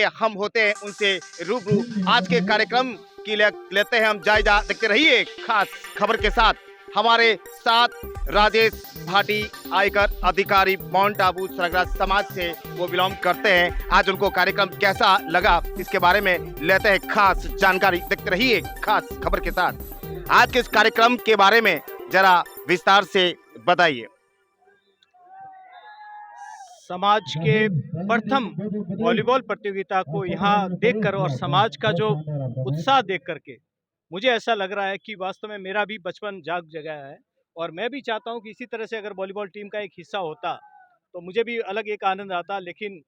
आइए हम होते हैं उनसे रूबरू। आज के कार्यक्रम की लेते हैं हम जायजा। देखते रहिए खास खबर के साथ। हमारे साथ राजेश भाटी, आयकर अधिकारी, माउंट आबू सरगरा समाज से वो बिलोंग करते हैं। आज उनको कार्यक्रम कैसा लगा इसके बारे में लेते हैं खास जानकारी। देखते रहिए खास खबर के साथ। आज के इस कार्यक्रम के बारे में जरा विस्तार से बताइए। समाज के प्रथम वॉलीबॉल प्रतियोगिता को यहाँ देखकर और समाज का जो उत्साह देख करके मुझे ऐसा लग रहा है कि वास्तव में मेरा भी बचपन जाग जगा है और मैं भी चाहता हूँ कि इसी तरह से अगर वॉलीबॉल टीम का एक हिस्सा होता तो मुझे भी अलग एक आनंद आता। लेकिन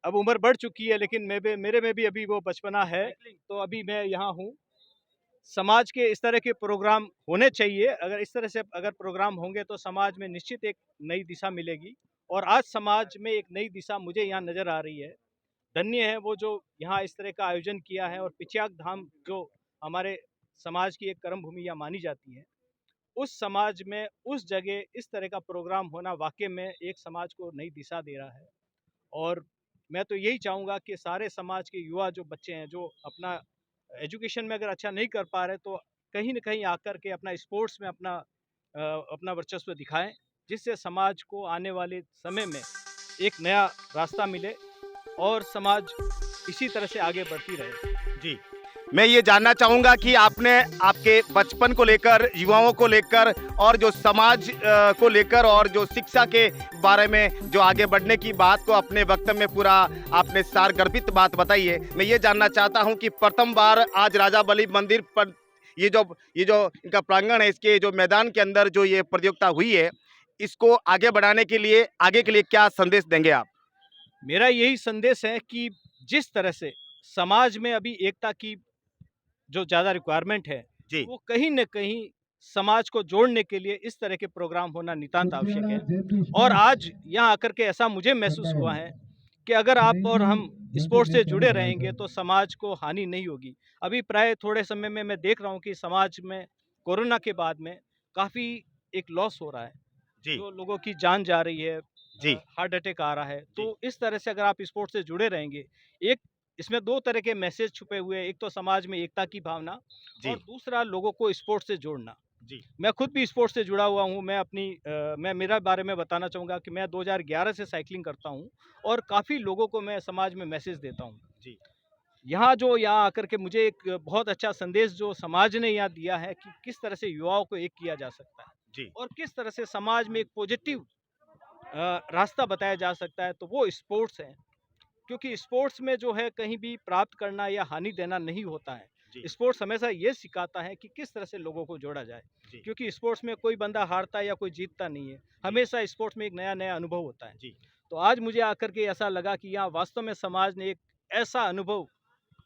अब उम्र बढ़ चुकी है, लेकिन मेरे में भी अभी वो बचपना है, तो अभी मैं यहाँ हूँ। समाज के इस तरह के प्रोग्राम होने चाहिए। अगर इस तरह से अगर प्रोग्राम होंगे तो समाज में निश्चित एक नई दिशा मिलेगी और आज समाज में एक नई दिशा मुझे यहाँ नज़र आ रही है। धन्य है वो जो यहाँ इस तरह का आयोजन किया है और पिचियाक धाम जो हमारे समाज की एक कर्म भूमि यहाँ मानी जाती है, उस समाज में उस जगह इस तरह का प्रोग्राम होना वाकई में एक समाज को नई दिशा दे रहा है। और मैं तो यही चाहूँगा कि सारे समाज के युवा जो बच्चे हैं जो अपना एजुकेशन में अगर अच्छा नहीं कर पा रहे तो कहीं न कहीं आकर के अपना स्पोर्ट्स में अपना वर्चस्व दिखाएं, जिससे समाज को आने वाले समय में एक नया रास्ता मिले और समाज इसी तरह से आगे बढ़ती रहे। जी, मैं ये जानना चाहूँगा कि आपने आपके बचपन को लेकर, युवाओं को लेकर और जो समाज को लेकर और जो शिक्षा के बारे में जो आगे बढ़ने की बात को अपने वक्तव्य में पूरा आपने सारगर्भित बात बताई है। मैं ये जानना चाहता हूँ कि प्रथम बार आज राजा बली मंदिर पर ये जो इनका प्रांगण है, इसके जो मैदान के अंदर जो ये प्रतियोगिता हुई है, इसको आगे बढ़ाने के लिए आगे के लिए क्या संदेश देंगे आप? मेरा यही संदेश है कि जिस तरह से समाज में अभी एकता की जो ज़्यादा रिक्वायरमेंट है, जी, वो कहीं न कहीं समाज को जोड़ने के लिए इस तरह के प्रोग्राम होना नितांत आवश्यक है। और आज यहाँ आकर के ऐसा मुझे महसूस हुआ है कि अगर आप और हम स्पोर्ट्स से जुड़े रहेंगे तो समाज को हानि नहीं होगी। अभी प्राय थोड़े समय में मैं देख रहा हूँ कि समाज में कोरोना के बाद में काफ़ी एक लॉस हो रहा है। जी, जो लोगों की जान जा रही है, जी, हार्ट अटैक आ रहा है। जी, तो इस तरह से अगर आप स्पोर्ट्स से जुड़े रहेंगे, एक इसमें 2 तरह के मैसेज छुपे हुए हैं। एक तो समाज में एकता की भावना जी, और दूसरा लोगों को स्पोर्ट्स से जोड़ना। जी, मैं खुद भी स्पोर्ट्स से जुड़ा हुआ हूँ। मैं मेरा बारे में बताना चाहूँगा कि मैं 2011 से साइक्लिंग करता हूँ और काफ़ी लोगों को मैं समाज में मैसेज देता हूँ। जी, यहाँ आकर के मुझे एक बहुत अच्छा संदेश जो समाज ने यहाँ दिया है कि किस तरह से युवाओं को एक किया जा सकता है जी, और किस तरह से समाज में एक पॉजिटिव रास्ता बताया जा सकता है, तो वो स्पोर्ट्स है। क्योंकि स्पोर्ट्स में जो है कहीं भी प्राप्त करना या हानि देना नहीं होता है। जी, स्पोर्ट्स हमेशा ये सिखाता है कि किस तरह से लोगों को जोड़ा जाए। जी, क्योंकि स्पोर्ट्स में कोई बंदा हारता है या कोई जीतता नहीं है। जी, हमेशा स्पोर्ट्स में एक नया-नया अनुभव होता है। जी, तो आज मुझे आकर के ऐसा लगा कि यहाँ वास्तव में समाज ने एक ऐसा अनुभव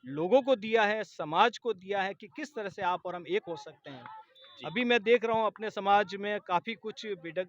लोगों को दिया है, समाज को दिया है कि किस तरह से आप और हम एक हो सकते हैं। जी, अभी मैं देख रहा हूँ अपने समाज में काफ़ी कुछ बिडक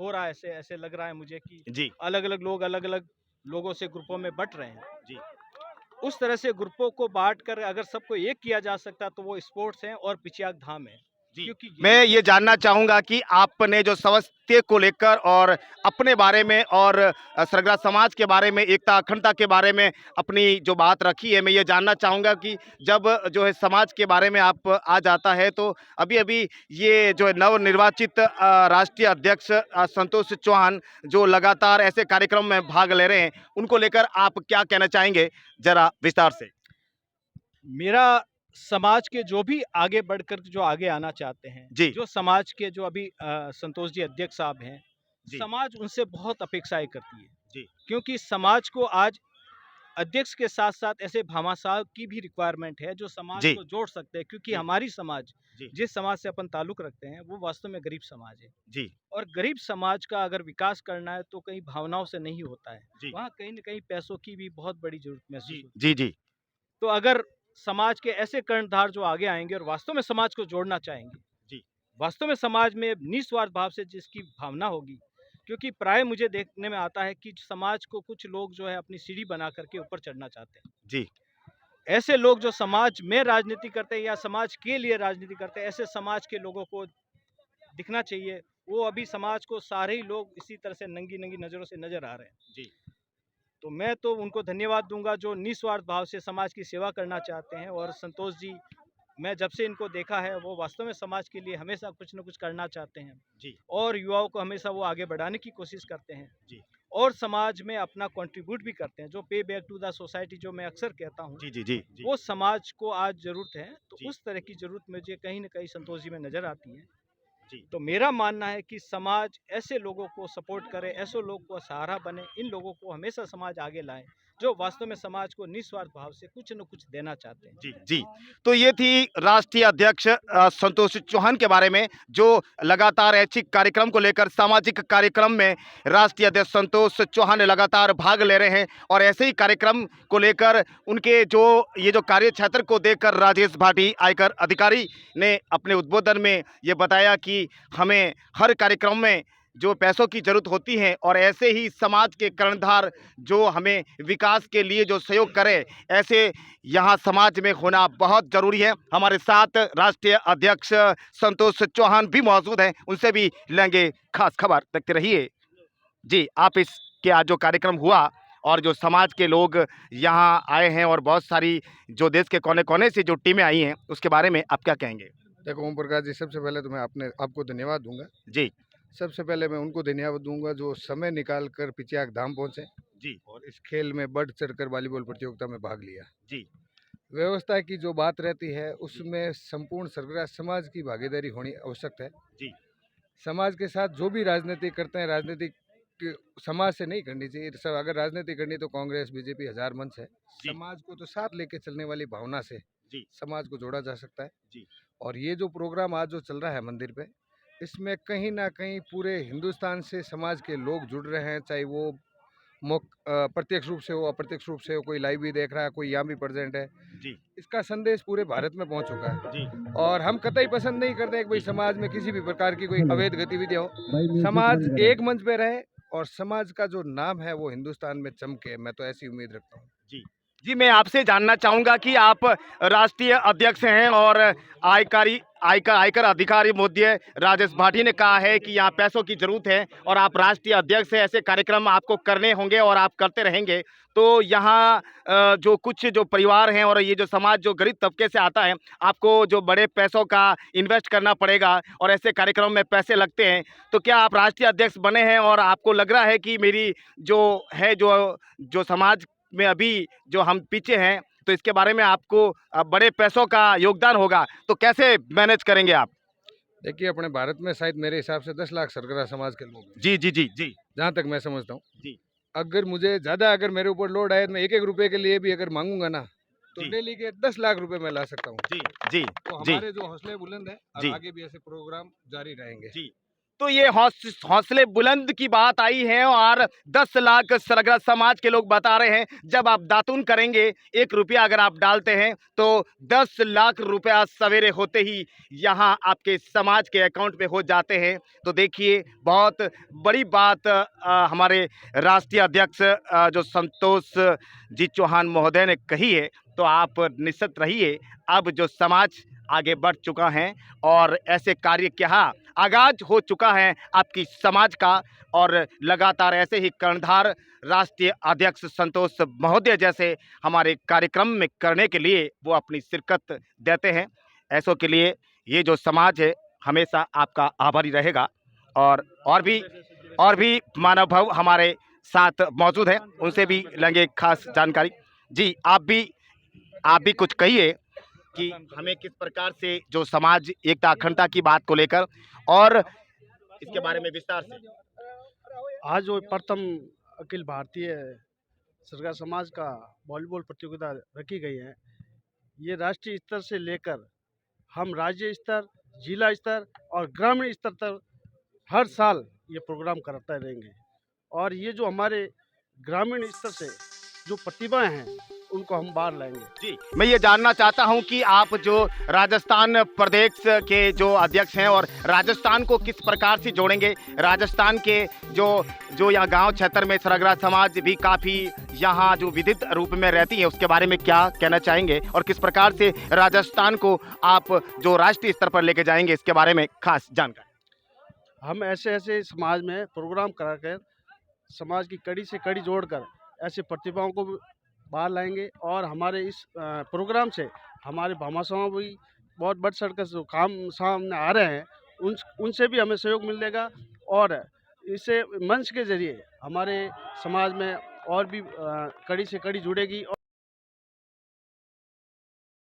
हो रहा है। ऐसे ऐसे लग रहा है मुझे कि जी, अलग-अलग लोग अलग-अलग लोगों से ग्रुपों में बँट रहे हैं। जी, उस तरह से ग्रुपों को बाँट कर अगर सबको एक किया जा सकता तो वो स्पोर्ट्स हैं और पिचियाक धाम है। जी। क्योंकि यही मैं ये जानना चाहूँगा कि आपने जो स्वास्थ्य को लेकर और अपने बारे में और सरगरा समाज के बारे में, एकता अखंडता के बारे में अपनी जो बात रखी है, मैं ये जानना चाहूँगा कि जब जो है समाज के बारे में आप आ जाता है तो अभी-अभी ये जो है नवनिर्वाचित राष्ट्रीय अध्यक्ष संतोष चौहान जो लगातार ऐसे कार्यक्रम में भाग ले रहे हैं, उनको लेकर आप क्या कहना चाहेंगे? ज़रा विस्तार से। मेरा समाज के जो भी आगे बढ़कर जो आगे आना चाहते हैं, जी, जो समाज के जो अभी संतोष जी अध्यक्ष साहब हैं, जी, समाज उनसे बहुत अपेक्षाएँ करती है। जी, क्योंकि समाज को आज अध्यक्ष के साथ-साथ ऐसे भामाशाह की भी रिक्वायरमेंट है जो समाज जी, को जोड़ सकते हैं, क्योंकि जी, हमारी समाज जी, जिस समाज से अपन ताल्लुक़ रखते हैं, वो वास्तव में गरीब समाज है। जी, और गरीब समाज का अगर विकास करना है तो कहीं भावनाओं से नहीं होता है। जी, वहाँ कहीं न कहीं पैसों की भी बहुत बड़ी ज़रूरत महसूस जी, होती जी, है। जी, तो अगर समाज के ऐसे कर्णधार जो आगे आएँगे और वास्तव में समाज को जोड़ना चाहेंगे, जी, वास्तव में समाज में निस्वार्थ भाव से जिसकी भावना होगी, क्योंकि प्राय मुझे देखने में आता है कि समाज को कुछ लोग जो है अपनी सीढ़ी बना कर के ऊपर चढ़ना चाहते हैं। जी, ऐसे लोग जो समाज में राजनीति करते हैं या समाज के लिए राजनीति करते हैं, ऐसे समाज के लोगों को दिखना चाहिए। वो अभी समाज को सारे ही लोग इसी तरह से नंगी-नंगी नज़रों से नज़र आ रहे हैं। जी, तो मैं तो उनको धन्यवाद दूंगा जो निस्वार्थ भाव से समाज की सेवा करना चाहते हैं। और संतोष जी, मैं जब से इनको देखा है वो वास्तव में समाज के लिए हमेशा कुछ न कुछ करना चाहते हैं जी और युवाओं को हमेशा वो आगे बढ़ाने की कोशिश करते हैं जी और समाज में अपना कंट्रीब्यूट भी करते हैं। जो पे बैक टू द सोसाइटी जो मैं अक्सर कहता हूँ, जी जी जी जी वो समाज को आज ज़रूरत है। तो जी उस तरह की ज़रूरत मुझे कहीं न कहीं संतोष जी में नज़र आती है। जी तो मेरा मानना है कि समाज ऐसे लोगों को सपोर्ट करे, ऐसे लोग को सहारा बने, इन लोगों को हमेशा समाज आगे लाए जो वास्तव में समाज को निस्वार्थ भाव से कुछ न कुछ देना चाहते हैं। जी जी। तो ये थी राष्ट्रीय अध्यक्ष संतोष चौहान के बारे में, जो लगातार ऐच्छिक कार्यक्रम को लेकर सामाजिक कार्यक्रम में राष्ट्रीय अध्यक्ष संतोष चौहान लगातार भाग ले रहे हैं। और ऐसे ही कार्यक्रम को लेकर उनके जो ये जो कार्य क्षेत्र को देखकर राजेश भाटी आयकर अधिकारी ने अपने उद्बोधन में ये बताया कि हमें हर कार्यक्रम में जो पैसों की जरूरत होती है और ऐसे ही समाज के कर्णधार जो हमें विकास के लिए जो सहयोग करे, ऐसे यहाँ समाज में होना बहुत जरूरी है। हमारे साथ राष्ट्रीय अध्यक्ष संतोष चौहान भी मौजूद हैं, उनसे भी लेंगे खास खबर। देखते रहिए जी। आप इसके आज जो कार्यक्रम हुआ और जो समाज के लोग यहाँ आए हैं और बहुत सारी जो देश के कोने कोने से जो टीमें आई हैं, उसके बारे में आप क्या कहेंगे? देखो ओम प्रकाश जी, सबसे पहले तो मैं आपको धन्यवाद दूंगा। जी सबसे पहले मैं उनको धन्यवाद दूंगा जो समय निकाल कर पिचियाक धाम पहुंचे जी और इस खेल में बढ़ चढ़कर वॉलीबॉल प्रतियोगिता में भाग लिया। जी व्यवस्था की जो बात रहती है उसमें संपूर्ण सरगरा समाज की भागीदारी होनी आवश्यक है। जी समाज के साथ जो भी राजनीति करते हैं, राजनीति समाज से नहीं करनी चाहिए। सब अगर राजनीति करनी तो कांग्रेस बीजेपी हजार मंच है। जी। समाज को तो साथ लेके चलने वाली भावना से जी समाज को जोड़ा जा सकता है। जी और ये जो प्रोग्राम आज जो चल रहा है मंदिर पे, इसमें कहीं ना कहीं पूरे हिंदुस्तान से समाज के लोग जुड़ रहे हैं, चाहे वो प्रत्यक्ष रूप से हो, अप्रत्यक्ष रूप से हो, कोई लाइव भी देख रहा है, कोई यहाँ भी प्रेजेंट है। जी इसका संदेश पूरे भारत में पहुंच चुका है। जी और हम कतई पसंद नहीं करते कि भाई समाज में किसी भी प्रकार की कोई अवैध गतिविधियां हो। समाज एक मंच पे रहे और समाज का जो नाम है वो हिंदुस्तान में चमके, मैं तो ऐसी उम्मीद रखता हूँ। जी जी। मैं आपसे जानना चाहूंगा कि आप राष्ट्रीय अध्यक्ष हैं और आयकर अधिकारी महोदय राजेश भाटी ने कहा है कि यहाँ पैसों की जरूरत है और आप राष्ट्रीय अध्यक्ष हैं, ऐसे कार्यक्रम आपको करने होंगे और आप करते रहेंगे। तो यहाँ जो कुछ जो परिवार हैं और ये जो समाज जो गरीब तबके से आता है, आपको जो बड़े पैसों का इन्वेस्ट करना पड़ेगा और ऐसे कार्यक्रम में पैसे लगते हैं। तो क्या आप राष्ट्रीय अध्यक्ष बने हैं और आपको लग रहा है कि मेरी जो है जो समाज में अभी जो हम पीछे हैं, तो इसके बारे में आपको बड़े पैसों का योगदान होगा, तो कैसे मैनेज करेंगे आप? देखिए, अपने भारत में शायद मेरे हिसाब से 10 लाख सरगरा समाज के लोग हैं, जी जी जी जी जहाँ तक मैं समझता हूँ। जी अगर मुझे ज़्यादा अगर मेरे ऊपर लोड आए तो मैं एक एक रुपए के लिए भी अगर मांगूंगा ना, तो जी। डेली के 10 लाख रुपए मैं ला सकता हूँ। जी जी तो जी हमारे जो हौसले बुलंद है जी। और आगे भी ऐसे प्रोग्राम जारी रहेंगे। जी। तो ये हौसले बुलंद की बात आई है और 10 लाख सरगरा समाज के लोग बता रहे हैं, जब आप दातून करेंगे, 1 रुपया अगर आप डालते हैं तो 10 लाख रुपया सवेरे होते ही यहाँ आपके समाज के अकाउंट में हो जाते हैं। तो देखिए, बहुत बड़ी बात हमारे राष्ट्रीय अध्यक्ष जो संतोष जी चौहान महोदय ने कही है। तो आप निश्चित रहिए, अब जो समाज आगे बढ़ चुका है और ऐसे कार्य क्या आगाज हो चुका है आपकी समाज का, और लगातार ऐसे ही कर्णधार राष्ट्रीय अध्यक्ष संतोष महोदय जैसे हमारे कार्यक्रम में करने के लिए वो अपनी शिरकत देते हैं। ऐसों के लिए ये जो समाज है हमेशा आपका आभारी रहेगा। और भी मानव भाव हमारे साथ मौजूद हैं, उनसे भी लेंगे खास जानकारी। जी, आप भी कुछ कहिए कि हमें किस प्रकार से जो समाज एकता अखंडता की बात को लेकर और इसके बारे में विस्तार से। आज जो प्रथम अखिल भारतीय सरगरा समाज का वॉलीबॉल प्रतियोगिता रखी गई है, ये राष्ट्रीय स्तर से लेकर हम राज्य स्तर, जिला स्तर और ग्रामीण स्तर तक हर साल ये प्रोग्राम करते रहेंगे। और ये जो हमारे ग्रामीण स्तर से जो प्रतिभाएं हैं उनको हम बाहर लाएंगे। जी, मैं ये जानना चाहता हूं कि आप जो राजस्थान प्रदेश के जो अध्यक्ष हैं और राजस्थान को किस प्रकार से जोड़ेंगे। राजस्थान के जो यहाँ गांव क्षेत्र में सरगरा समाज भी काफ़ी यहाँ जो विधित रूप में रहती है, उसके बारे में क्या कहना चाहेंगे और किस प्रकार से राजस्थान को आप जो राष्ट्रीय स्तर पर लेके जाएंगे, इसके बारे में खास जानकारी। हम ऐसे समाज में प्रोग्राम कराकर समाज की कड़ी से कड़ी जोड़कर ऐसे प्रतिभाओं को भी बाहर लाएंगे और हमारे इस प्रोग्राम से हमारे भामाशाह भी बहुत बढ़ चढ़ कर जो काम सामने आ रहे हैं उनसे भी हमें सहयोग मिलेगा और इससे मंच के जरिए हमारे समाज में और भी कड़ी से कड़ी जुड़ेगी।